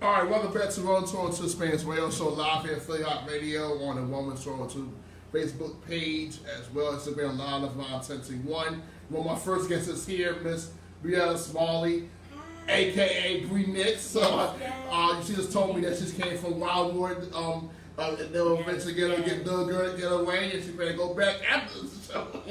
All right, welcome back to Roll to Spain's Radio Show live here at Philly Hot Radio on the Woman's Roll to Facebook page as well as Instagram Live of 1021. One of my first guests is here, Miss Breia Smalley, aka Breia Nicole. So she just told me that she came from Wildwood. They were eventually get away, and she better go back after the show.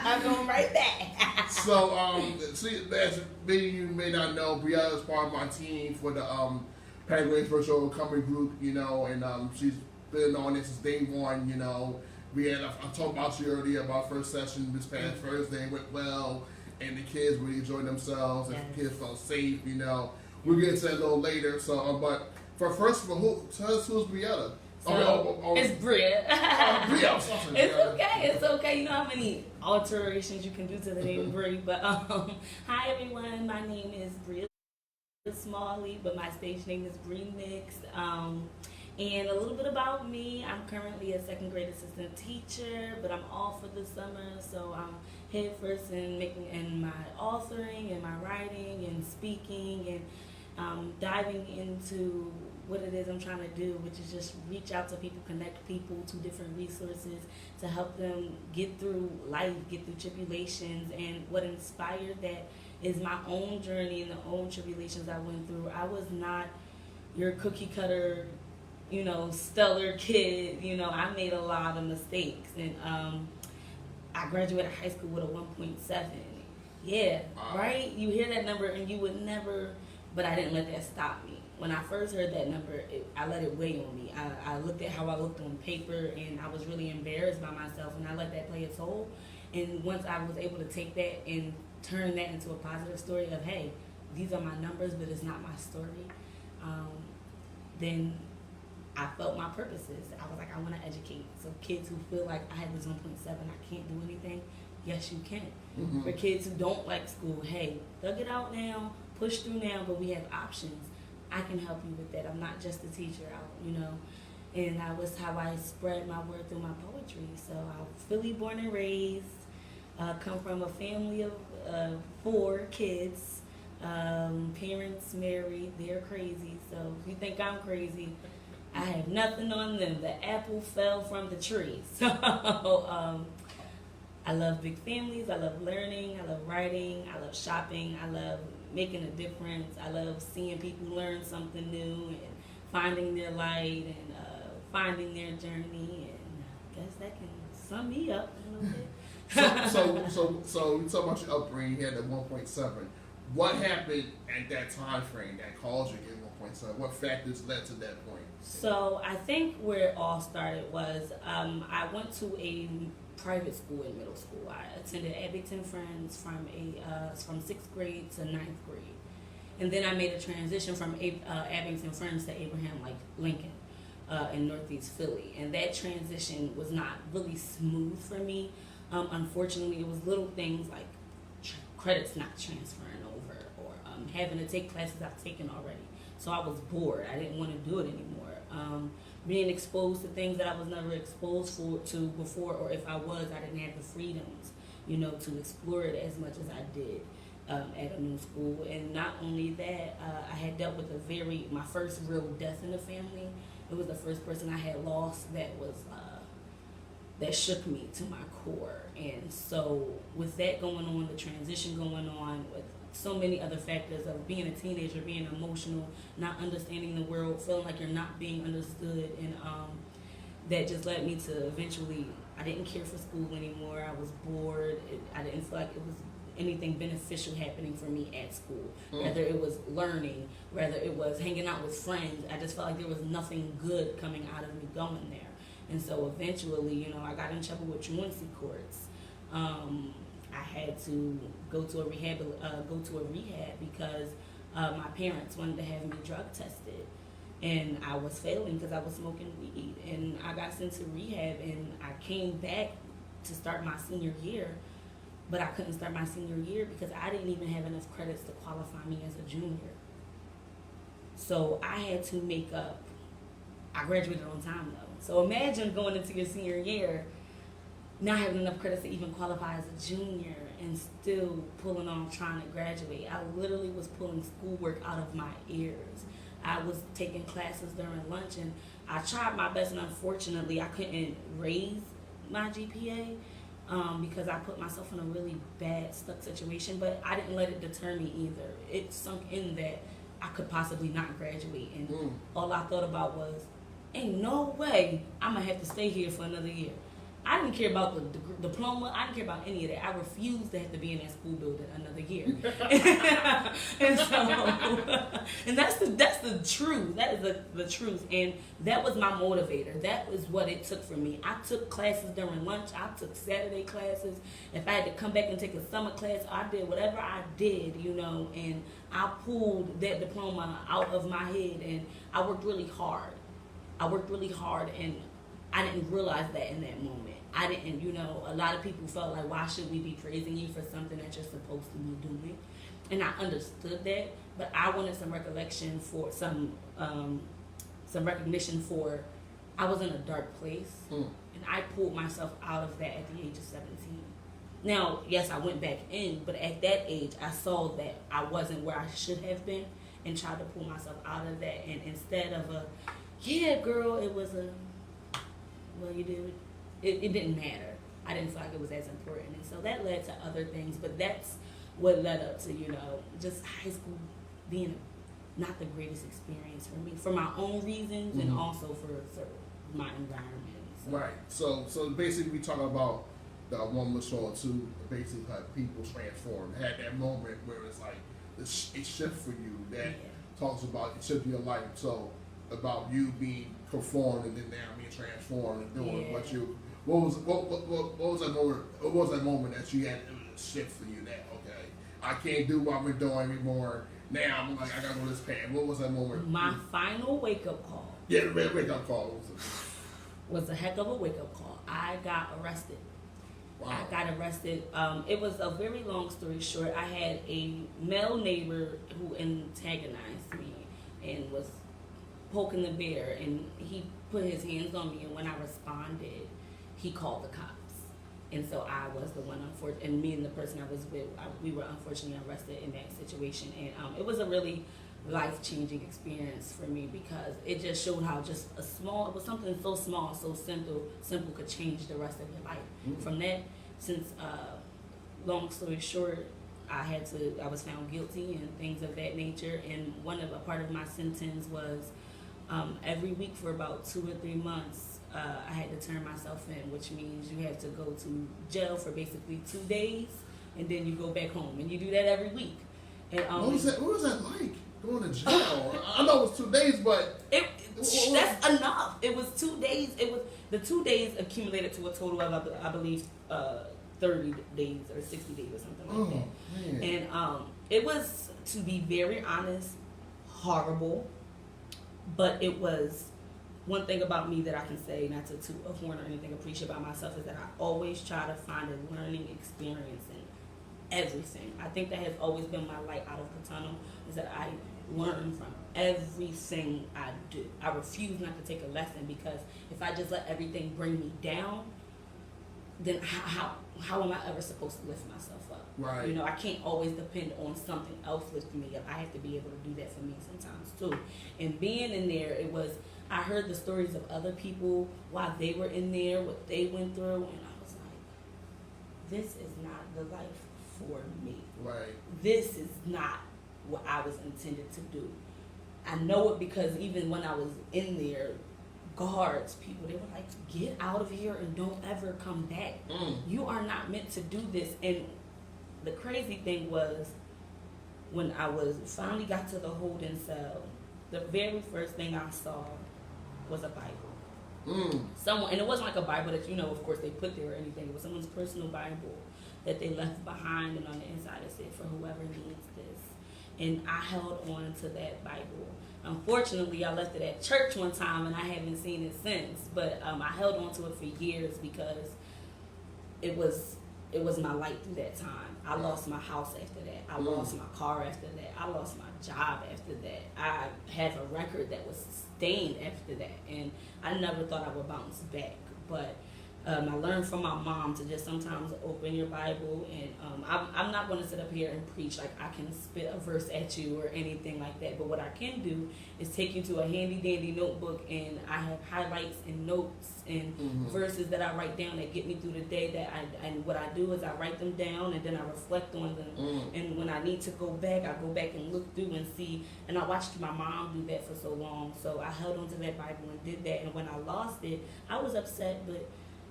I'm going right back. So, see, as many of you may not know, Breia is part of my team for the Penguins Virtual Recovery Group, you know, and she's been on this since day one, you know. I talked about you earlier about first session this past Thursday. It went well, and the kids really enjoyed themselves, and the kids felt safe, you know. We'll get into that a little later. So, but for first of all, tell us who's Breia? It's Breia. Breia. It's okay. You know how many alterations you can do to the name Breia. But hi everyone, my name is Breia Smalley, but my stage name is Breia Nicole. And a little bit about me, I'm currently a second grade assistant teacher, but I'm off for the summer, so I'm head first in my authoring and my writing and speaking and diving into what it is I'm trying to do, which is just reach out to people, connect people to different resources to help them get through life, get through tribulations. And what inspired that is my own journey and the own tribulations I went through. I was not your cookie cutter, you know, stellar kid. You know, I made a lot of mistakes, and I graduated high school with a 1.7. Yeah, wow. Right? You hear that number and you would never, but I didn't let that stop me. When I first heard that number, I let it weigh on me. I looked at how I looked on paper, and I was really embarrassed by myself, and I let that play its toll. And once I was able to take that and turn that into a positive story of, hey, these are my numbers, but it's not my story, then I felt my purposes. I was like, I want to educate. So kids who feel like I have this 1.7, I can't do anything, yes, you can. Mm-hmm. For kids who don't like school, hey, thug it out now, push through now, but we have options. I can help you with that. I'm not just a teacher, you know. And that was how I spread my word through my poetry. So I'm Philly born and raised, come from a family of 4 kids, parents married, they're crazy. So if you think I'm crazy, I have nothing on them. The apple fell from the tree. So I love big families, I love learning, I love writing, I love shopping, I love making a difference. I love seeing people learn something new and finding their light and finding their journey. And I guess that can sum me up a little bit. So you talk about your upbringing. You had that 1.7. What happened at that time frame that caused you to get 1.7? What factors led to that point? So I think where it all started was I went to a private school in middle school. I attended Abington Friends from 6th grade to 9th grade. And then I made a transition from Abington Friends to Abraham Lincoln in Northeast Philly. And that transition was not really smooth for me. Unfortunately, it was little things like credits not transferring over or having to take classes I've taken already. So I was bored. I didn't want to do it anymore. Being exposed to things that I was never exposed to before, or if I was, I didn't have the freedoms, you know, to explore it as much as I did at a new school. And not only that, I had dealt with my first real death in the family. It was the first person I had lost that was that shook me to my core. And so with that going on, the transition going on, with so many other factors of being a teenager, being emotional, not understanding the world, feeling like you're not being understood, and that just led me to eventually, I didn't care for school anymore. I was bored. I didn't feel like it was anything beneficial happening for me at school. Whether it was learning, whether it was hanging out with friends, I just felt like there was nothing good coming out of me going there. And so eventually, you know, I got in trouble with truancy courts. I had to go to a rehab because my parents wanted to have me drug tested, and I was failing because I was smoking weed. And I got sent to rehab, and I came back to start my senior year, but I couldn't start my senior year because I didn't even have enough credits to qualify me as a junior. So I had to make up. I graduated on time though. So imagine going into your senior year not having enough credits to even qualify as a junior. and still pulling on trying to graduate. I literally was pulling schoolwork out of my ears. I was taking classes during lunch, and I tried my best, and unfortunately I couldn't raise my GPA because I put myself in a really bad, stuck situation, but I didn't let it deter me either. It sunk in that I could possibly not graduate, and all I thought about was, ain't no way I'm going to have to stay here for another year. I didn't care about the diploma. I didn't care about any of that. I refused to have to be in that school building another year. And so, and that's the truth. That is the truth. And that was my motivator. That was what it took from me. I took classes during lunch. I took Saturday classes. If I had to come back and take a summer class, I did whatever I did, and I pulled that diploma out of my head, and I worked really hard. And I didn't realize that in that moment. I didn't, a lot of people felt like, why should we be praising you for something that you're supposed to be doing? And I understood that, but I wanted some recollection for some recognition for, I was in a dark place, and I pulled myself out of that at the age of 17. Now, yes, I went back in, but at that age, I saw that I wasn't where I should have been, and tried to pull myself out of that. And instead of yeah, girl, it was well, you did. It didn't matter. I didn't feel like it was as important. And so that led to other things, but that's what led up to, just high school being not the greatest experience for me, for my own reasons, and also for my environment. So. Right. So basically we talk about the one was saw too, basically like people transformed. Had that moment where it's like it shift for you that talks about it should be a life. So about you being conformed and then now being transformed and doing what you. What was that moment? What was that moment that you had a shift for you? That okay, I can't do what I've been doing anymore. Now I'm like I gotta go this path. What was that moment? My final wake up call. Yeah, the wake up call was a heck of a wake up call. I got arrested. Wow. I got arrested. It was a very long story short. I had a male neighbor who antagonized me and was poking the bear, and he put his hands on me, and when I responded, he called the cops. And so I was the one, and me and the person I was with, we were unfortunately arrested in that situation. And it was a really life-changing experience for me because it just showed how just it was something so small, so simple could change the rest of your life. From that, since, long story short, I was found guilty and things of that nature. And a part of my sentence was every week for about 2 or 3 months, I had to turn myself in, which means you have to go to jail for basically 2 days, and then you go back home, and you do that every week. And what was that like? Going to jail? I know it was 2 days, but that's enough. It was 2 days. The 2 days accumulated to a total of I believe 30 days or 60 days or something like that. Man. And it was, to be very honest, horrible. But it was one thing about me that I can say, not to toot a horn or anything, appreciate about myself, is that I always try to find a learning experience in everything. I think that has always been my light out of the tunnel, is that I learn from everything I do. I refuse not to take a lesson, because if I just let everything bring me down, then how am I ever supposed to lift myself up? Right. I can't always depend on something else lifting me up. I have to be able to do that for me sometimes too. And being in there, I heard the stories of other people while they were in there, what they went through, and I was like, this is not the life for me. Right. This is not what I was intended to do. I know it because even when I was in there, guards, people, they were like, get out of here and don't ever come back. You are not meant to do this. And the crazy thing was, when I finally got to the holding cell, the very first thing I saw was a Bible. Someone, and it wasn't like a Bible that, of course they put there or anything. It was someone's personal Bible that they left behind, and on the inside it said, for whoever needs this. And I held on to that Bible. Unfortunately, I left it at church one time, and I haven't seen it since. But I held on to it for years because it was my light through that time. I lost my house after that. I lost my car after that. I lost my job after that. I have a record that was stained after that, and I never thought I would bounce back. But I learned from my mom to just sometimes open your Bible, and I'm not going to sit up here and preach like I can spit a verse at you or anything like that. But what I can do is take you to a handy dandy notebook, and I have highlights and notes and verses that I write down that get me through the day. And what I do is I write them down, and then I reflect on them. And when I need to go back, I go back and look through and see. And I watched my mom do that for so long, so I held on to that Bible and did that. And when I lost it, I was upset, but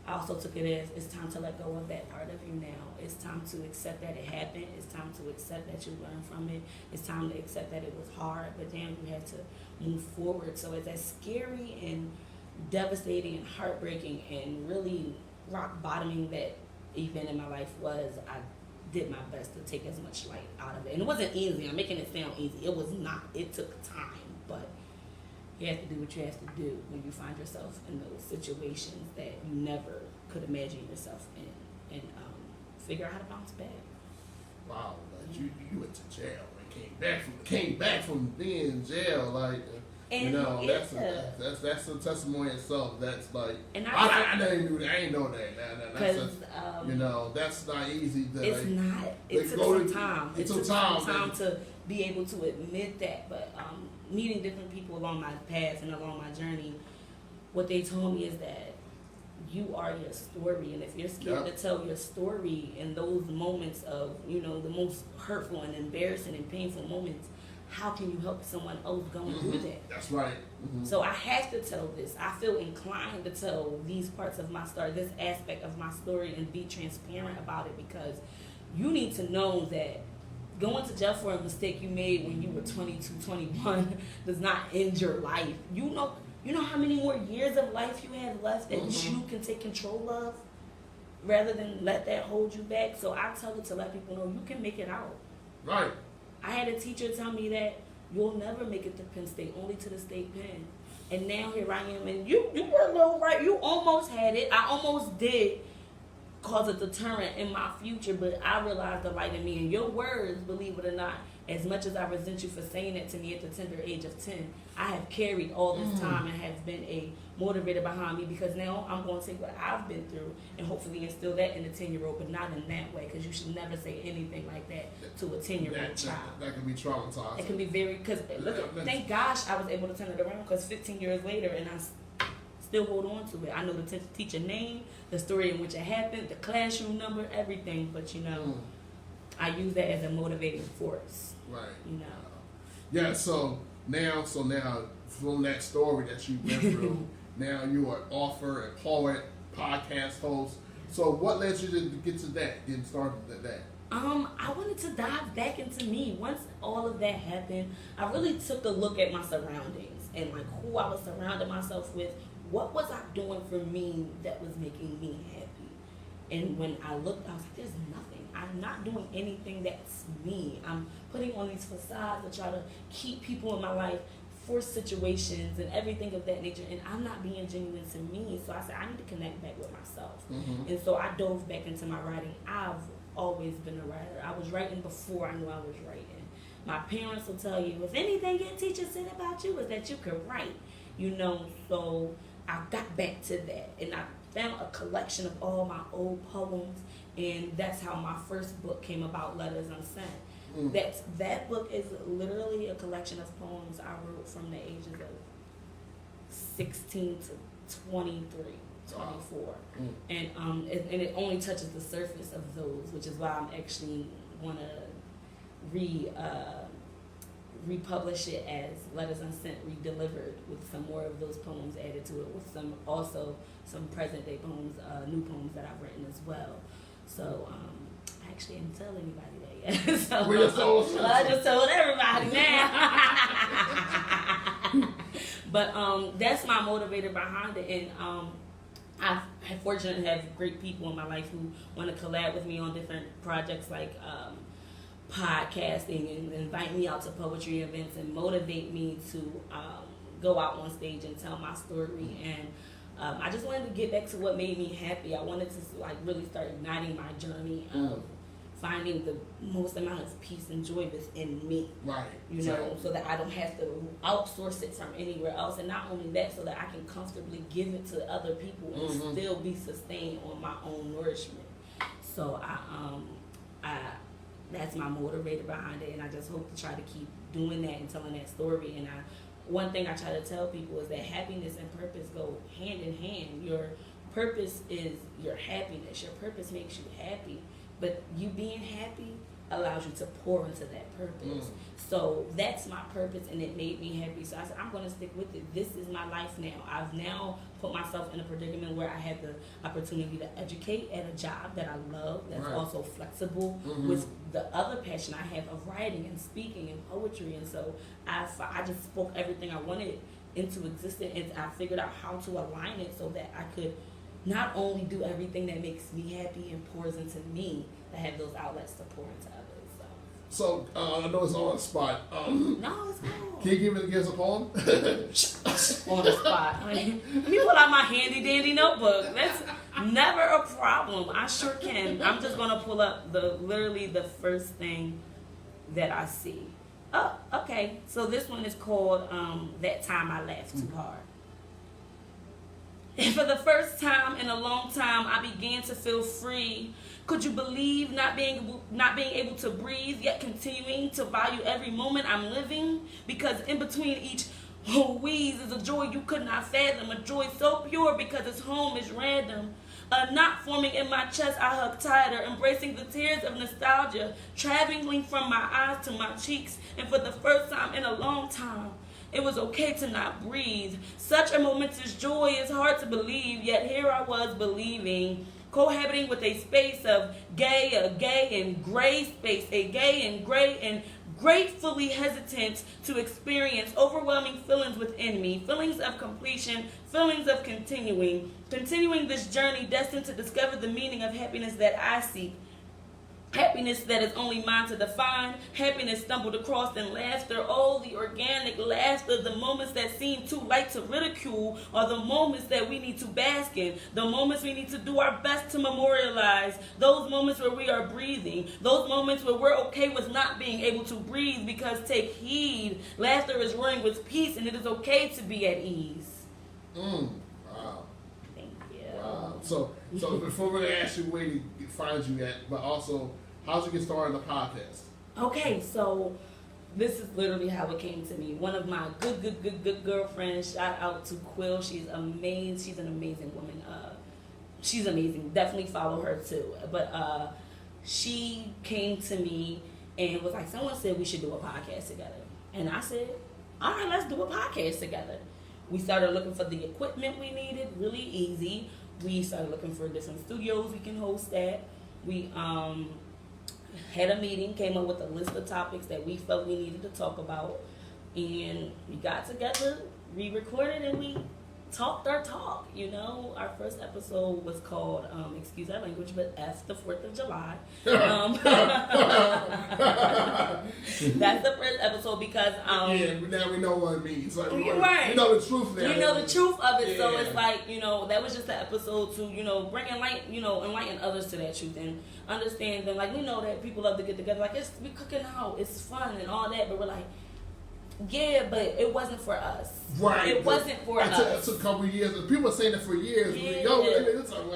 I also took it as it's time to let go of that part of you now. It's time to accept that it happened. It's time to accept that you learned from it. It's time to accept that it was hard, but then you had to move forward. So it's as scary and devastating and heartbreaking and really rock bottoming that event in my life was, I did my best to take as much light out of it. And it wasn't easy. I'm making it sound easy. It was not. It took time, but you have to do what you have to do when you find yourself in those situations that you never could imagine yourself in, and figure out how to bounce back. Wow, like you went to jail and came back from being in jail, like, and you know, that's a testimony itself. That's like, and I didn't do that. I didn't know that. That's you know, that's not easy. It's not. It took some time. It took some time to be able to admit that, but meeting different people along my path and along my journey, what they told me is that you are your story, and if you're scared to tell your story in those moments of, you know, the most hurtful and embarrassing and painful moments, how can you help someone else going through that? That's right. So I have to tell this. I feel inclined to tell these parts of my story, this aspect of my story, and be transparent about it, because you need to know that going to jail for a mistake you made when you were 22, 21 does not end your life. You know how many more years of life you have left that you can take control of, rather than let that hold you back. So I tell it to let people know you can make it out. Right. I had a teacher tell me that you'll never make it to Penn State, only to the state pen. And now here I am, and you were a little right. You almost had it. I almost did cause a deterrent in my future, but I realized the light in me. And your words, believe it or not, as much as I resent you for saying that to me at the tender age of 10, I have carried all this time and have been a motivator behind me, because now I'm going to take what I've been through and hopefully instill that in a 10-year-old, but not in that way, because you should never say anything like that to a 10-year-old child. That can be traumatizing. It can be very, because thank gosh I was able to turn it around, because 15 years later, and I still hold on to it. I know the teacher name, the story in which it happened, the classroom number, everything, but you know, I use that as a motivating force. Right. You know. Yeah. So now from that story that you went through, now you are an author, a poet, podcast host. So what led you to get to that? Getting started at that? I wanted to dive back into me. Once all of that happened, I really took a look at my surroundings and like who I was surrounding myself with. What was I doing for me that was making me happy? And when I looked, I was like, there's nothing. I'm not doing anything that's me. I'm putting on these facades to try to keep people in my life for situations and everything of that nature, and I'm not being genuine to me. So I said, I need to connect back with myself. And so I dove back into my writing. I've always been a writer. I was writing before I knew I was writing. My parents will tell you, if anything your teacher said about you is that you could write, you know. So I got back to that, and I found a collection of all my old poems, and that's how my first book came about, Letters Unsent. That book is literally a collection of poems I wrote from the ages of 16 to 23, 24. And it only touches the surface of those, which is why I'm actually want to republish it as Letters Unsent Redelivered, with some more of those poems added to it, with some present day poems, new poems that I've written as well. So I actually didn't tell anybody that yet. So I just told everybody now. But that's my motivator behind it, and I'm fortunate to have great people in my life who want to collab with me on different projects like podcasting, and invite me out to poetry events and motivate me to go out on stage and tell my story. And I just wanted to get back to what made me happy. I wanted to like really start igniting my journey of finding the most amount of peace and joy within me. Right. You know, so that I don't have to outsource it from anywhere else. And not only that, so that I can comfortably give it to other people and still be sustained on my own nourishment. So I that's my motivator behind it, and I just hope to try to keep doing that and telling that story. And one thing I try to tell people is that happiness and purpose go hand in hand. Your purpose is your happiness. Your purpose makes you happy. But you being happy allows you to pour into that purpose. So that's my purpose, and it made me happy. So I said, I'm going to stick with it. This is my life now. I've now put myself in a predicament where I have the opportunity to educate at a job that I love, that's also flexible with the other passion I have of writing and speaking and poetry. And so I just spoke everything I wanted into existence, and I figured out how to align it so that I could not only do everything that makes me happy and pours into me, to have those outlets to pour into others. So I know it's on the spot. No, it's cool. Can you give us a poem? On the spot. Let me pull out my handy dandy notebook. That's never a problem. I sure can. I'm just gonna pull up literally the first thing that I see. Oh, okay. So this one is called That Time I Laughed Too Hard. And for the first time in a long time, I began to feel free. Could you believe not being able to breathe, yet continuing to value every moment I'm living? Because in between each wheeze is a joy you could not fathom, a joy so pure because its home is random. A knot forming in my chest, I hug tighter, embracing the tears of nostalgia, traveling from my eyes to my cheeks, and for the first time in a long time, it was okay to not breathe. Such a momentous joy is hard to believe, yet here I was believing, cohabiting with a space of a gay and gray space, a gay and gray and gratefully hesitant to experience overwhelming feelings within me, feelings of completion, feelings of continuing this journey destined to discover the meaning of happiness that I seek. Happiness that is only mine to define. Happiness stumbled across in laughter. Oh, the organic laughter. The moments that seem too light to ridicule are the moments that we need to bask in. The moments we need to do our best to memorialize. Those moments where we are breathing. Those moments where we're okay with not being able to breathe, because take heed. Laughter is roaring with peace, and it is okay to be at ease. Wow. Thank you. Wow. So before we ask you where to find you at, but also, how'd you get started on the podcast? Okay, so this is literally how it came to me. One of my good girlfriends, shout out to Quill. She's amazing. She's an amazing woman. She's amazing. Definitely follow her too. But she came to me and was like, someone said we should do a podcast together. And I said, all right, let's do a podcast together. We started looking for the equipment we needed, really easy. We started looking for different studios we can host at. We had a meeting, came up with a list of topics that we felt we needed to talk about, and we got together, we recorded, and we talked our talk. You know, our first episode was called, excuse our language, but F the 4th of July. That's the first episode because yeah, now we know what it means. Like, right. We know the truth now. We know the truth of it, Yeah. so it's like, you know, that was just the episode to, you know, bring light, you know, enlighten others to that truth and understand them. Like, we know that people love to get together, like, we cooking out, it's fun and all that, but we're like, yeah, but it wasn't for us. Right. It wasn't for us. It took a couple of years. People were saying it for years. Yeah.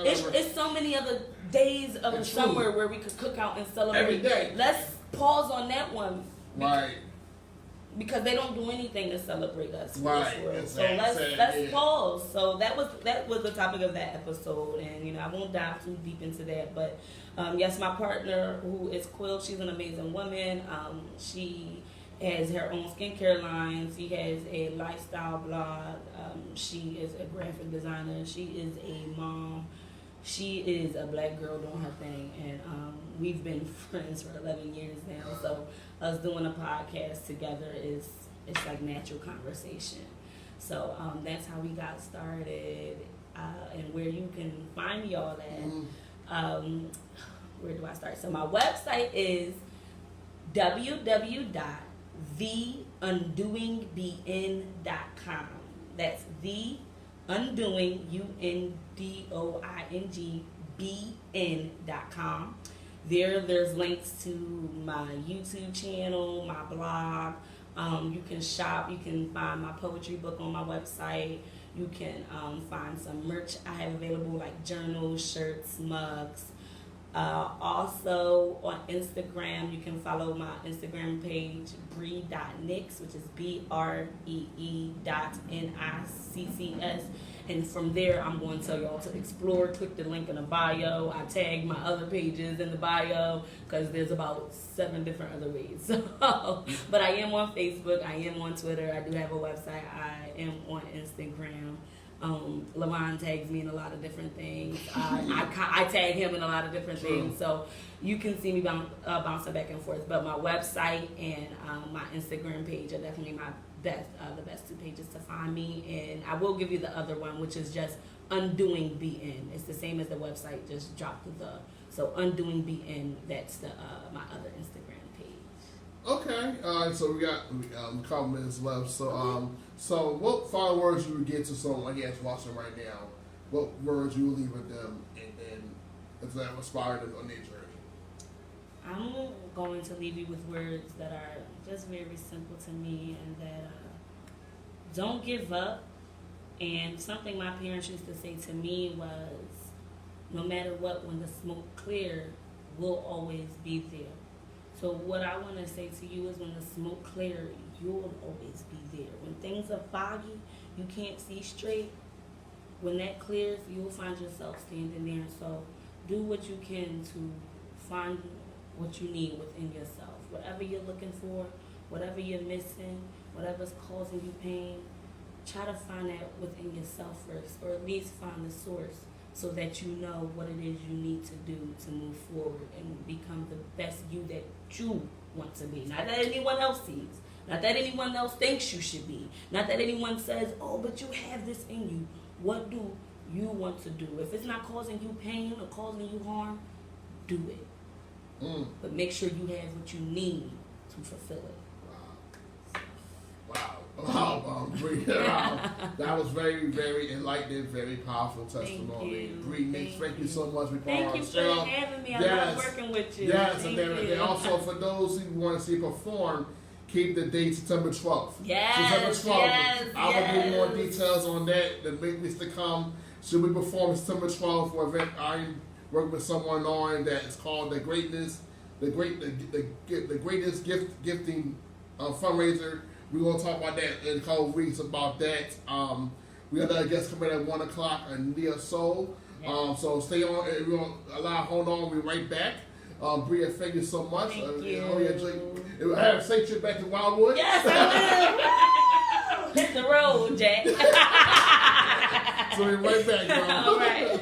It's so many other days of the summer where we could cook out and celebrate. Every day. Let's pause on that one. Right. Because they don't do anything to celebrate us. Right. So let's pause. So that was the topic of that episode, and you know I won't dive too deep into that. But yes, my partner, who is Quill, she's an amazing woman. She has her own skincare line. She has a lifestyle blog. She is a graphic designer. She is a mom. She is a black girl doing her thing, and we've been friends for 11 years now. So us doing a podcast together it's like natural conversation. So that's how we got started, and where you can find me all that. Where do I start? So my website is www.theundoingbn.com. That's the undoing UNDOINGBN.com. There's links to my YouTube channel, my blog. You can shop. You can find my poetry book on my website. You can find some merch I have available, like journals, shirts, mugs. Also on Instagram, you can follow my Instagram page, Bree.Nicks, which is BREE.NICCS. And from there, I'm going to tell y'all to explore. Click the link in the bio. I tag my other pages in the bio because there's about 7 different other ways. But I am on Facebook. I am on Twitter. I do have a website. I am on Instagram. Lavon tags me in a lot of different things. I tag him in a lot of different things. So you can see me bouncing back and forth. But my website and my Instagram page are definitely the best 2 pages to find me. And I will give you the other one, which is just Undoing BN. It's the same as the website, just dropped the. So Undoing BN, that's my other Instagram page. Okay, so we got a couple minutes left. So, so what final words you would get to someone that's watching right now? What words you would leave with them, and if that inspired them on their journey? I'm going to leave you with words that are just very simple to me, and that don't give up. And something my parents used to say to me was, no matter what, when the smoke clears, we'll always be there. So what I want to say to you is, when the smoke clears, you'll always be there. When things are foggy, you can't see straight, when that clears, you'll find yourself standing there. So do what you can to find what you need within yourself. Whatever you're looking for, whatever you're missing, whatever's causing you pain, try to find that within yourself first, or at least find the source, so that you know what it is you need to do to move forward and become the best you that you want to be. Not that anyone else sees. Not that anyone else thinks you should be. Not that anyone says, oh, but you have this in you. What do you want to do? If it's not causing you pain or causing you harm, do it. But make sure you have what you need to fulfill it. Wow, Bree, wow. That was very, very enlightening, very powerful testimony. Bree Nicks, thank you so much for being on Thank you for having me. I love working with you. Yes, and then also for those who want to see you perform, keep the date September 12th. Yes, September 12th. yes, I will give you more details on that. The big weeks to come. Should we perform September 12th for an event I'm working with someone on that is called the Greatness Gifting Fundraiser. We're going to talk about that in a couple of weeks about that. We got another guest coming at 1 o'clock, Nia Soul. So stay on. We're going to hold on. We'll be right back. Breia, thank you so much. Thank you. I have a safe trip back to Wildwood. Yes, I will. Hit the road, Jack. So we're right back, bro. All right.